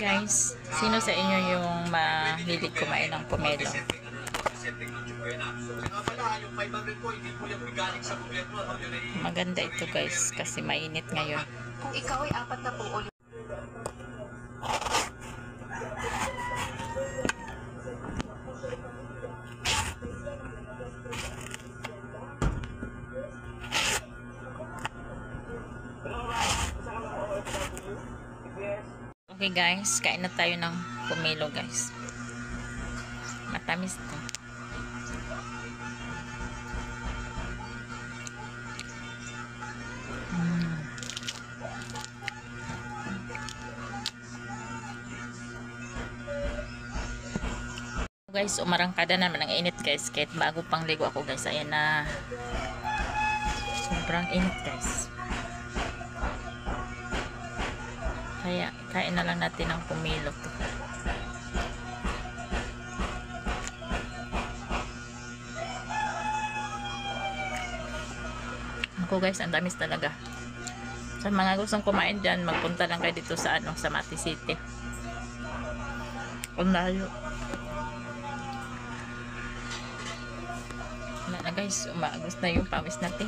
Guys, sino sa inyo yung mahilig kumain ng pomelo? Maganda ito guys kasi mainit ngayon. Kung ikaw ay 40 ulit. Okay guys, kain na tayo ng pomelo guys. Matamis to. Guys, umarangkada naman ang init guys. Kahit bago pang ligo ako guys. Ayan na. Sobrang init guys. Kaya, kain na lang natin ng pomelo to. Ako guys, ang damis talaga. Sa mga gustong kumain dyan, magpunta lang kayo dito sa sa Mati City. Ang layo. Wala na guys, umagos na yung pawis natin.